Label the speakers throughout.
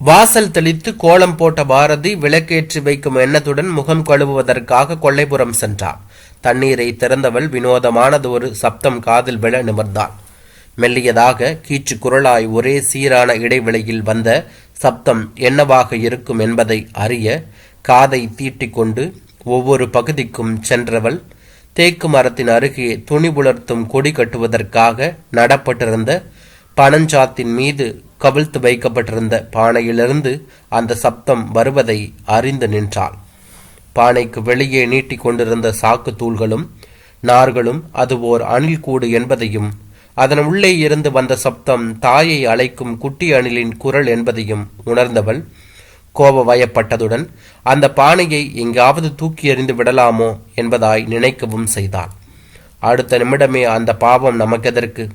Speaker 1: வாசல் தெளித்து கோலம் போட்ட பாரதி விளக்கேற்றி வைக்கும் எண்ணத்துடன் முகம் கழுவுவதற்காக கொல்லைப்புறம் சென்றாள். தண்ணீரை திறந்தவள் வினோதமானது ஒரு சப்தம் காதில் விழ நிமிர்ந்தாள். மெல்லியதாக கீச்சு குரலாய் ஒரே சீரான இடைவெளியில் வந்த சப்தம் என்னவாக இருக்கும் என்பதை அறிய காதை தீட்டிக்கொண்டு ஒவ்வொரு பகுதிக்கும் சென்றவள் தேக்கு மரத்தின் அருகே துணி புலர்த்தும் கொடி கட்டுவதற்காக நடப்பட்டிருந்த பனஞ்சாத்தின் மீது கவிழ்த்து வைக்கப்பட்டிருந்த பானையிலிருந்து அந்த சப்தம் வருவதை அறிந்து நின்றாள். பானைக்கு வெளியே நீட்டிக் கொண்டிருந்த சாக்கு தூள்களும் நார்களும் அது ஓர் அணில் கூடு என்பதையும் அதன் உள்ளே இருந்து வந்த சப்தம் தாயை அழைக்கும் குட்டி அணிலின் குரல் என்பதையும் உணர்ந்தவள் கோப வயப்பட்டதுடன் அந்த பானையை எங்காவது தூக்கி எறிந்து விடலாமோ என்பதாய் நினைக்கவும் செய்தாள். அடுத்த நிமிடமே அந்த பாவம் நமக்கெதற்கு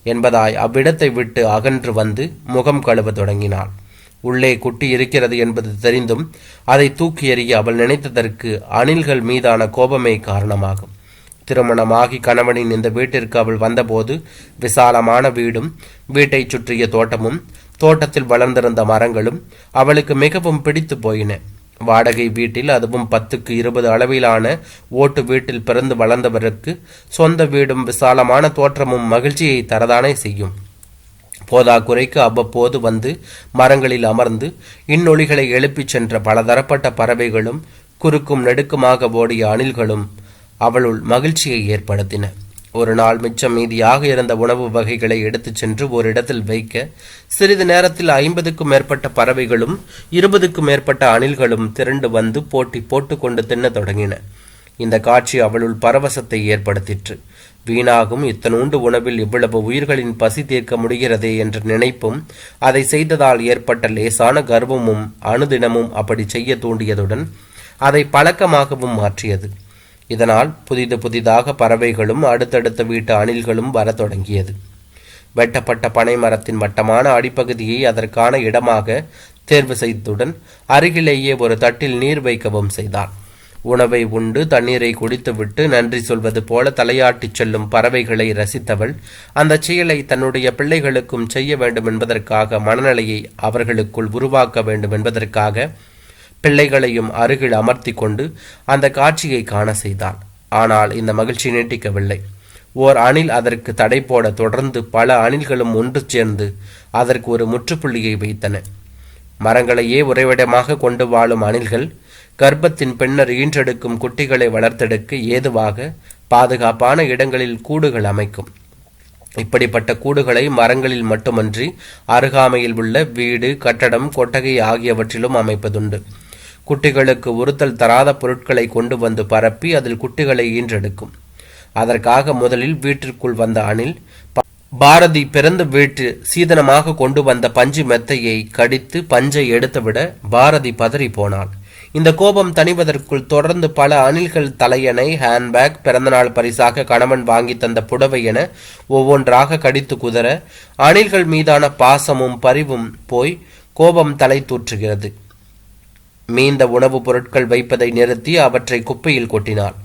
Speaker 1: என்பதாய் அவ்விடத்தை விட்டு அகன்று வந்து முகம் கழுவ தொடங்கினாள். உள்ளே குட்டி இருக்கிறது என்பது தெரிந்தும் அதை தூக்கி எறிய அவள் நினைத்ததற்கு அணில்கள் மீதான கோபமே காரணமாகும். திருமணமாகி கணவனின் இந்த வீட்டிற்கு அவள் வந்தபோது விசாலமான வீடும் வீட்டை சுற்றிய தோட்டமும் தோட்டத்தில் வளர்ந்திருந்த மரங்களும் அவளுக்கு மிகவும் பிடித்து போயின. வாடகை வீட்டில், அதுவும் 10க்கு 20 அளவிலான ஓட்டு வீட்டில் பிறந்து வளர்ந்தவருக்கு சொந்த வீடும் விசாலமான தோற்றமும் மகிழ்ச்சியை தரதானே செய்யும். போதாக்குறைக்கு அவ்வப்போது வந்து மரங்களில் அமர்ந்து இன்னொலிகளை எழுப்பிச் சென்ற பலதரப்பட்ட பறவைகளும் குறுக்கும் நெடுக்குமாக ஓடிய அணில்களும் அவளுள் மகிழ்ச்சியை ஏற்படுத்தின. ஒரு நாள் மிச்சம் மீதியாக இருந்த உணவு வகைகளை எடுத்துச் சென்று ஒரு இடத்தில் வைக்க சிறிது நேரத்தில் 50க்கும் மேற்பட்ட பறவைகளும் 20க்கும் மேற்பட்ட அணில்களும் திரண்டு வந்து போட்டி போட்டுக்கொண்டு தின்ன தொடங்கின. இந்த காட்சி அவளுள் பரவசத்தை ஏற்படுத்திற்று. வீணாகும் இத்தனூண்டு உணவில் இவ்வளவு உயிர்களின் பசி தீர்க்க முடிகிறதே என்ற நினைப்பும் அதை செய்ததால் ஏற்பட்ட லேசான கர்வமும் அனுதினமும் அப்படி செய்ய தூண்டியதுடன் அதை பழக்கமாகவும் மாற்றியது. இதனால் புதிதாக பறவைகளும் அடுத்தடுத்த வீட்டு அணில்களும் வர தொடங்கியது. வெட்டப்பட்ட பனை மரத்தின் வட்டமான அடிப்பகுதியை அதற்கான இடமாக தேர்வு செய்ததுடன் அருகிலேயே ஒரு தட்டில் நீர் வைக்கவும் செய்தாள். உணவை உண்டு தண்ணீரை குடித்துவிட்டு நன்றி சொல்வது போல தலையாட்டிச் செல்லும் பறவைகளை ரசித்தவள் அந்த செயலை தன்னுடைய பிள்ளைகளுக்கும் செய்ய வேண்டும் என்பதற்காக மனநிலையை அவர்களுக்குள் உருவாக்க வேண்டும் என்பதற்காக பிள்ளைகளையும் அருகில் அமர்த்தி கொண்டு அந்த காட்சியை காண செய்தாள். ஆனால் இந்த மகிழ்ச்சி நீட்டிக்கவில்லை. ஓர் அணில் அதற்கு தடை போட தொடர்ந்து பல அணில்களும் ஒன்று சேர்ந்து அதற்கு ஒரு முற்றுப்புள்ளியை வைத்தன. மரங்களையே உறைவிடமாக கொண்டு வாழும் அணில்கள் கர்ப்பத்தின் பின்னர் ஈன்றெடுக்கும் குட்டிகளை வளர்த்தெடுக்க ஏதுவாக பாதுகாப்பான இடங்களில் கூடுகள் அமைக்கும். இப்படிப்பட்ட கூடுகளை மரங்களில் மட்டுமன்றி அருகாமையில் உள்ள வீடு, கட்டடம், கொட்டகை ஆகியவற்றிலும் அமைப்பதுண்டு. குட்டிகளுக்கு உறுத்தல் தராத பொருட்களை கொண்டு வந்து பரப்பி அதில் குட்டிகளை ஈன்றெடுக்கும். அதற்காக முதலில் வீட்டிற்குள் வந்த அணில் பாரதி பிறந்த வீட்டு சீதனமாக கொண்டு வந்த பஞ்சு மெத்தையை கடித்து பஞ்சை எடுத்துவிட பாரதி பதறி போனாள். இந்த கோபம் தணிவதற்குள் தொடர்ந்து பல அணில்கள் தலையணை, ஹேண்ட்பேக், பிறந்தநாள் பரிசாக கணவன் வாங்கி தந்த புடவை என ஒவ்வொன்றாக கடித்து குதற அணில்கள் மீதான பாசமும் பரிவும் போய் கோபம் தலை தூற்றுகிறது. மீந்த உணவுப் பொருட்கள் வைப்பதை நிறுத்தி அவற்றை குப்பையில் கொட்டினாள்.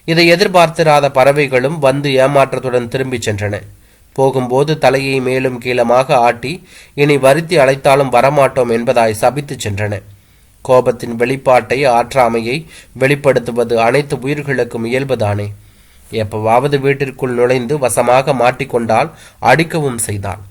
Speaker 1: இதை எதிர்பார்த்திராத பறவைகளும் வந்து ஏமாற்றத்துடன் திரும்பிச் சென்றன. போகும்போது தலையை மேலும் கீழமாக ஆட்டி இனி வருத்தி அழைத்தாலும் வரமாட்டோம் என்பதாய் சபித்துச் சென்றன. கோபத்தின் வெளிப்பாட்டை, ஆற்றாமையை வெளிப்படுத்துவது அனைத்து உயிர்களுக்கும் இயல்புதானே. எப்பவாவது வீட்டிற்குள் நுழைந்து வசமாக மாட்டிக்கொண்டால் அடிக்கவும் செய்தாள்.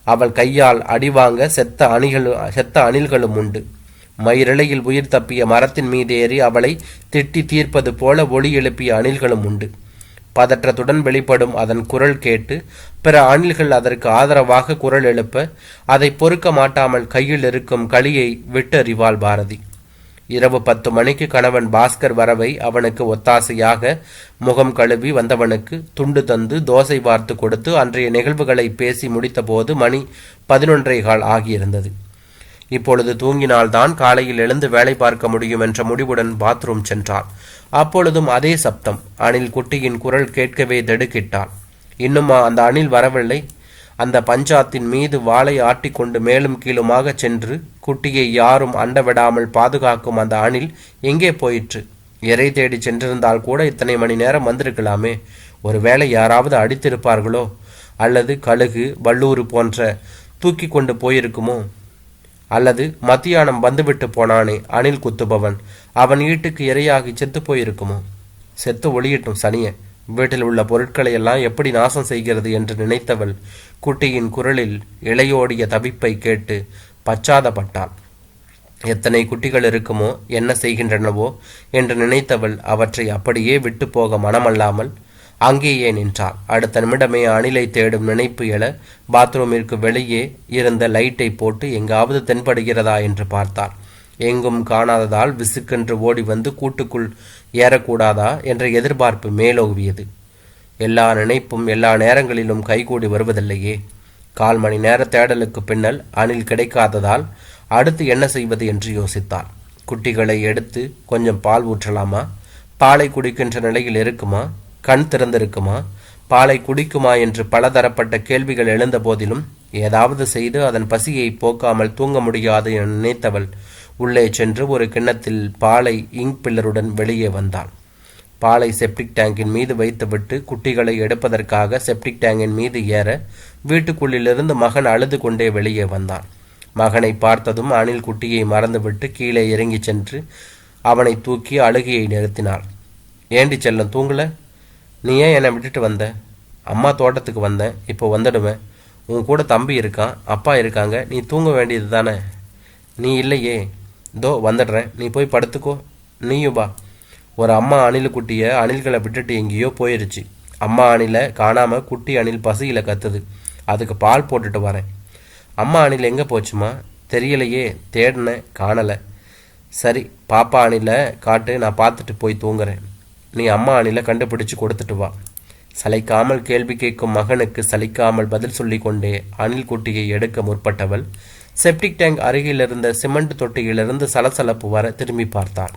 Speaker 1: அவள் கையால் அடிவாங்க செத்த அணில்களும் உண்டு. மயிரிழையில் உயிர் தப்பிய மரத்தின் மீது ஏறி அவளை திட்டி தீர்ப்பது போல ஒளி எழுப்பிய அணில்களும் உண்டு. பதற்றத்துடன் வெளிப்படும் அதன் குரல் கேட்டு பிற அணில்கள் அதற்கு ஆதரவாக குரல் எழுப்ப அதை பொறுக்க மாட்டாமல் கையில் இருக்கும் களியை விட்டறிவாள் பாரதி. இரவு 10 மணிக்கு கணவன் பாஸ்கர் வரவை அவனுக்கு ஒத்தாசையாக முகம் கழுவி வந்தவனுக்கு துண்டு தந்து தோசை வார்த்து கொடுத்து அன்றைய நிகழ்வுகளை பேசி முடித்த போது மணி 11:15 ஆகியிருந்தது. இப்பொழுது தூங்கினால்தான் காலையில் எழுந்து வேலை பார்க்க முடியும் என்ற முடிவுடன் பாத்ரூம் சென்றாள். அப்பொழுதும் அதே சப்தம். அணில் குட்டியின் குரல் கேட்கவே திடுக்கிட்டாள். இன்னுமா அந்த அணில் வரவில்லை? அந்த பஞ்சாத்தின் மீது வாளை ஆட்டிக்கொண்டு மேலும் கீழுமாக சென்று குட்டியை யாரும் அண்டவிடாமல் பாதுகாக்கும் அந்த அணில் எங்கே போயிற்று? இறை தேடி சென்றிருந்தால் கூட இத்தனை மணி நேரம் வந்திருக்கலாமே. ஒருவேளை யாராவது அடித்திருப்பார்களோ? அல்லது கழுகு, வல்லூறு போன்ற தூக்கி கொண்டு போயிருக்குமோ? அல்லது மத்தியானம் வந்துவிட்டு போனானே அணில் குத்துபவன், அவன் ஈட்டுக்கு இரையாகி செத்து போயிருக்குமோ? செத்து ஒளியட்டும் சனிய, வீட்டில் உள்ள பொருட்களை எல்லாம் எப்படி நாசம் செய்கிறது என்று நினைத்தவள் குட்டியின் குரலில் இளையோடிய தவிப்பை கேட்டு பச்சாதப்பட்டாள். எத்தனை குட்டிகள் இருக்குமோ, என்ன செய்கின்றனவோ என்று நினைத்தவள் அவற்றை அப்படியே விட்டு போக மனமல்லாமல் அங்கேயே நின்றாள். அடுத்த நிமிடமே அணிலை தேடும் நினைப்பு எழ பாத்ரூமிற்கு வெளியே இருந்த லைட்டை போட்டு எங்காவது தென்படுகிறதா என்று பார்த்தாள். எங்கும் காணாததால் விசுக்கென்று ஓடி வந்து கூட்டுக்குள் ஏறக்கூடாதா என்ற எதிர்பார்ப்பு மேலோவியது. எல்லா நினைப்பும் எல்லா நேரங்களிலும் கைகூடி வருவதில்லையே. 1/4 மணி நேர தேடலுக்கு பின்னல் அணில் கிடைக்காததால் அடுத்து என்ன செய்வது என்று யோசித்தாள். குட்டிகளை எடுத்து கொஞ்சம் பால் ஊற்றலாமா? பாலை குடிக்கின்ற நிலையில் இருக்குமா? கண் திறந்திருக்குமா? பாலை குடிக்குமா என்று பலதரப்பட்ட கேள்விகள் எழுந்த போதிலும் ஏதாவது செய்து அதன் பசியை போக்காமல் தூங்க முடியாது என நினைத்தவள் உள்ளே சென்று ஒரு கிண்ணத்தில் பாலை இங்க் பில்லருடன் வெளியே வந்தாள். பாலை செப்டிக் டேங்கின் மீது வைத்துவிட்டு குட்டிகளை எடுப்பதற்காக செப்டிக் டேங்கின் மீது ஏற வீட்டுக்குள்ளிலிருந்து மகன் அழுது கொண்டே வெளியே வந்தான். மகனை பார்த்ததும் அணில் குட்டியை மறந்துவிட்டு கீழே இறங்கி சென்று அவனை தூக்கி அழுகையை நிறுத்தினாள். ஏண்டி செல்லம், தூங்கல? நீ ஏன் என்னை விட்டுட்டு வந்த? அம்மா தோட்டத்துக்கு வந்தேன், இப்போ வந்துடுவேன். உன் கூட தம்பி இருக்கான், அப்பா இருக்காங்க, நீ தூங்க வேண்டியது தானே. நீ இல்லையே. தோ வந்துடுறேன், நீ போய் படுத்துக்கோ. நீயும் வா. ஒரு அம்மா அணில் குட்டியை அணில்களை விட்டுட்டு எங்கேயோ போயிருச்சு. அம்மா அணிலை காணாமல் குட்டி அணில் பசியில் கத்துது. அதுக்கு பால் போட்டுட்டு வரேன். அம்மா அணில் எங்கே போச்சுமா? தெரியலையே, தேடினேன், காணலை. சரி, பாப்பா அணிலை காட்டு, நான் பார்த்துட்டு போய் தூங்குறேன். நீ அம்மா அணிலை கண்டுபிடிச்சு கொடுத்துட்டு வா. சளைக்காமல் கேள்வி கேட்கும் மகனுக்கு சலிக்காமல் பதில் சொல்லி கொண்டே அணில் குட்டியை எடுக்க முற்பட்டவள் செப்டிக் டேங்க் அருகில் இருந்த சிமெண்ட் தொட்டியிலிருந்து சலசலப்பு வர திரும்பி பார்த்தாள்.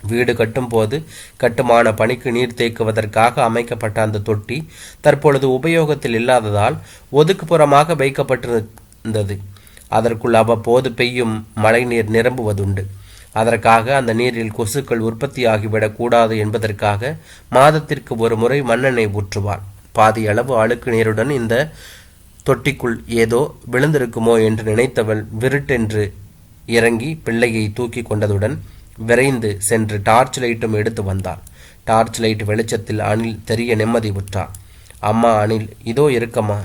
Speaker 1: வீடு கட்டும் போது கட்டுமான பணிக்கு நீர் தேக்குவதற்காக அமைக்கப்பட்ட அந்த தொட்டி தற்பொழுது உபயோகத்தில் இல்லாததால் ஒதுக்குப்புறமாக வைக்கப்பட்டிருந்தது. அதற்குள் அவ்வப்போது பெய்யும் மழை நீர் நிரம்புவதுண்டு. அதற்காக அந்த நீரில் கொசுக்கள் உற்பத்தியாகிவிடக் கூடாது என்பதற்காக மாதத்திற்கு ஒரு முறை மண்ணெண்ணெய் ஊற்றுவாள். பாதி அளவு அழுக்கு நீருடன் இந்த தொட்டிக்குள் ஏதோ விழுந்திருக்குமோ என்று நினைத்தவள் விருட்டென்று இறங்கி பிள்ளையை தூக்கி கொண்டதுடன் விரைந்து சென்று டார்ச் லைட்டும் எடுத்து வந்தாள். டார்ச் லைட் வெளிச்சத்தில் அணில் தெரிய நிம்மதி உற்றாள். அம்மா அணில் இதோ இருக்கம்மா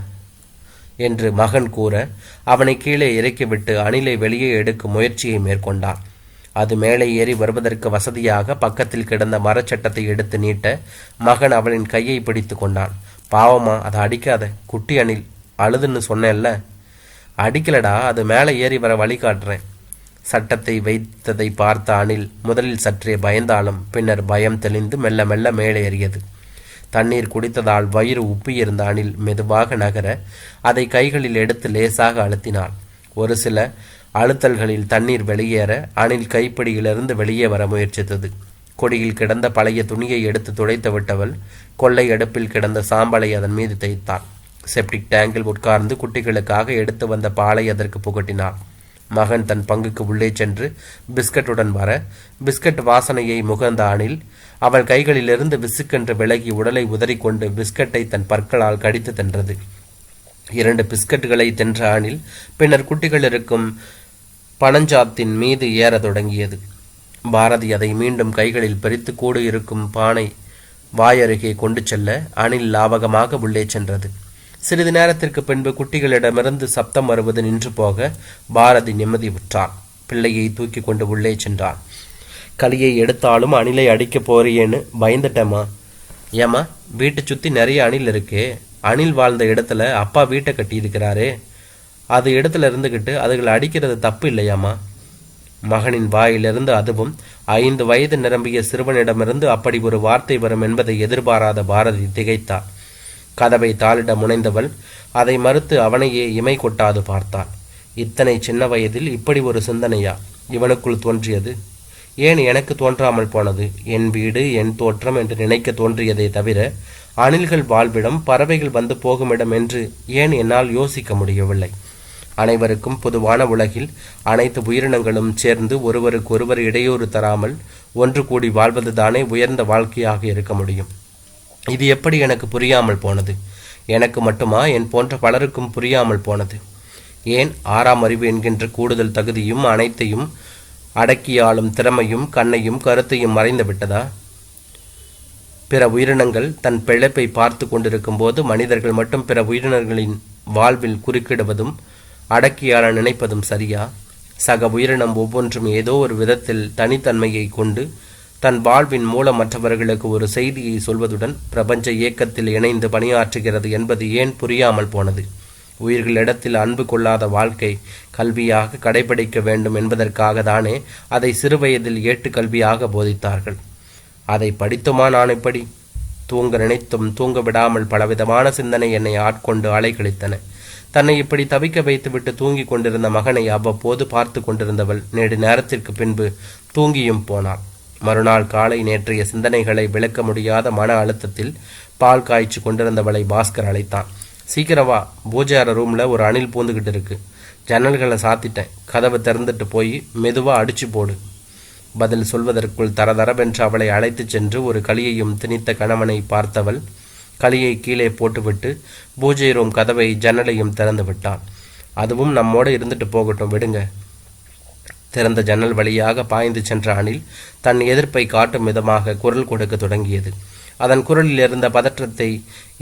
Speaker 1: என்று மகன் கூற அவனை கீழே இறக்கிவிட்டு அணிலை வெளியே எடுக்கும் முயற்சியை மேற்கொண்டாள். அது மேலே ஏறி வருவதற்கு வசதியாக பக்கத்தில் கிடந்த மரச்சட்டத்தை எடுத்து நீட்ட மகன் அவளின் கையை பிடித்து கொண்டான். பாவமா, அதை அடிக்காத, குட்டி அணில் அழுதுன்னு சொன்னேன்ல. அடிக்கலடா, அது மேலே ஏறி வர வழி காட்டுறேன். சட்டத்தை வைத்ததை பார்த்த அணில் முதலில் சற்றே பயந்தாலும் பின்னர் பயம் தெளிந்து மெல்ல மெல்ல மேலே ஏறியது. தண்ணீர் குடித்ததால் வயிறு உப்பியிருந்த அணில் மெதுவாக நகர அதை கைகளில் எடுத்து லேசாக அழுத்தினாள். ஒரு சில அழுத்தல்களில் தண்ணீர் வெளியேற அணில் கைப்பிடியிலிருந்து வெளியே வர முயற்சித்தது. கொடியில் கிடந்த பழைய துணியை எடுத்து துடைத்து விட்டவள் கொள்ளை அடுப்பில் கிடந்த சாம்பலை அதன் மீது தேய்த்தாள். செப்டிக் டேங்கில் உட்கார்ந்து குட்டிகளுக்காக எடுத்து வந்த பாலை அதற்கு புகட்டினாள். மகன் தன் பங்குக்கு உள்ளே சென்று பிஸ்கட்டுடன் வர பிஸ்கட் வாசனையை முகர்ந்த அணில் அவள் கைகளிலிருந்து விசுக்கென்று விலகி உடலை உதறிக்கொண்டு பிஸ்கட்டை தன் பற்களால் கடித்து தின்றது. 2 பிஸ்கட்டுகளை தின்ற அணில் பின்னர் குட்டிகள் இருக்கும் பனஞ்சாத்தின் மீது ஏற தொடங்கியது. பாரதி அதை மீண்டும் கைகளில் பறித்து கூடு இருக்கும் பானை வாயருகே கொண்டு செல்ல அணில் லாவகமாக உள்ளே சென்றது. சிறிது நேரத்திற்கு பின்பு குட்டிகளிடமிருந்து சப்தம் வருவது நின்று போக பாரதி நிம்மதி உற்றாள். பிள்ளையை தூக்கி கொண்டு உள்ளே சென்றாள். களியை எடுத்தாலும் அணிலை அடிக்க போறியேன்னு பயந்துட்டேம்மா. ஏம்மா, வீட்டை சுற்றி நிறைய அணில் இருக்கே. அணில் வாழ்ந்த இடத்துல அப்பா வீட்டை கட்டியிருக்கிறாரே, அது இடத்துல இருந்துக்கிட்டு அதுகளை அடிக்கிறது தப்பு இல்லையாம்மா? மகனின் வாயிலிருந்து, அதுவும் 5 வயது நிரம்பிய சிறுவனிடமிருந்து அப்படி ஒரு வார்த்தை வரும் என்பதை எதிர்பாராத பாரதி திகைத்தாள். கதவை தாளிட முனைந்தவள் அதை மறுத்து அவனையே இமை கொட்டாது பார்த்தாள். இத்தனை சின்ன வயதில் இப்படி ஒரு சிந்தனையா இவனுக்குள் தோன்றியது? ஏன் எனக்கு தோன்றாமல் போனது? என் வீடு, என் தோற்றம் என்று நினைக்க தோன்றியதை தவிர அணில்கள் வாழ்விடம், பறவைகள் வந்து போகுமிடம் என்று ஏன் என்னால் யோசிக்க முடியவில்லை? அனைவருக்கும் பொதுவான உலகில் அனைத்து உயிரினங்களும் சேர்ந்து ஒருவருக்கொருவர் இடையூறு தராமல் ஒன்று கூடி வாழ்வதுதானே உயர்ந்த வாழ்க்கையாக இருக்க முடியும். இது எப்படி எனக்கு புரியாமல் போனது? எனக்கு மட்டுமா, என் போன்ற பலருக்கும் புரியாமல் போனது? ஏன் ஆறாம் அறிவு என்கின்ற கூடுதல் தகுதியும் அனைத்தையும் அடக்கியாளும் திறமையும் கண்ணையும் கருத்தையும் மறைந்து விட்டதா? பிற உயிரினங்கள் தன் பிழைப்பை பார்த்து கொண்டிருக்கும் போது மனிதர்கள் மட்டும் பிற உயிரினங்களின் வாழ்வில் குறுக்கிடுவதும் அடக்கியாள நினைப்பதும் சரியா? சக உயிரினம் ஒவ்வொன்றும் ஏதோ ஒரு விதத்தில் தனித்தன்மையை கொண்டு தன் வாழ்வின் மூலம் மற்றவர்களுக்கு ஒரு செய்தியை சொல்வதுடன் பிரபஞ்ச இயக்கத்தில் இணைந்து பணியாற்றுகிறது என்பது ஏன் புரியாமல் போனது? உயிர்களிடத்தில் அன்பு கொள்ளாத வாழ்க்கை கல்வியாக கடைபிடிக்க வேண்டும் என்பதற்காக தானே அதை சிறுவயதில் ஏட்டுக்கல்வியாக போதித்தார்கள். அதை படித்துமா நான் இப்படி? தூங்க நினைத்தும் தூங்க விடாமல் பலவிதமான சிந்தனை என்னை ஆட்கொண்டு அலைக்கழித்தன. தன்னை இப்படி தவிக்க வைத்துவிட்டு தூங்கிக் கொண்டிருந்த மகனை அவ்வப்போது பார்த்து கொண்டிருந்தவள் நெடு நேரத்திற்கு பின்பு தூங்கியும் போனாள். மறுநாள் காலை நேற்றைய சிந்தனைகளை விளக்க முடியாத மன அழுத்தத்தில் பால் காய்ச்சி கொண்டிருந்தவளை பாஸ்கர் அழைத்தான். சீக்கிரவா, பூஜை அறை ரூமில் ஒரு அணில் பூந்துக்கிட்டு இருக்கு. ஜன்னல்களை சாத்திட்டேன். கதவை திறந்துட்டு போய் மெதுவாக அடிச்சு போடு. பதில் சொல்வதற்குள் தரதரவென்று அவளை அழைத்துச் சென்று ஒரு களியையும் திணித்த கணவனை பார்த்தவள் களியை கீழே போட்டுவிட்டு பூஜை ரூம் கதவை ஜன்னலையும் திறந்து விட்டாள். அதுவும் நம்மோடு இருந்துட்டு போகட்டும், விடுங்க. திறந்த ஜன்னல் வழியாக பாய்ந்து சென்ற அணில் தன் எதிர்ப்பை காட்டும் விதமாக குரல் கொடுக்க தொடங்கியது. அதன் குரலில் இருந்த பதற்றத்தை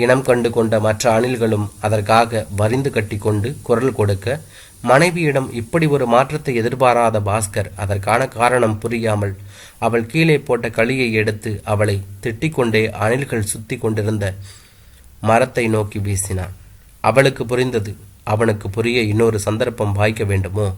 Speaker 1: இனம் கண்டு கொண்ட மற்ற அணில்களும் அதற்காக வரிந்து கட்டி கொண்டு குரல் கொடுக்க, மனைவியிடம் இப்படி ஒரு மாற்றத்தை எதிர்பாராத பாஸ்கர் அதற்கான காரணம் புரியாமல் அவள் கீழே போட்ட களியை எடுத்து அவளை திட்டிக்கொண்டே அணில்கள் சுத்தி கொண்டிருந்த மரத்தை நோக்கி வீசினான். அவளுக்கு புரிந்தது, அவனுக்கு புரிய இன்னொரு சந்தர்ப்பம் வாய்க்க வேண்டுமோ?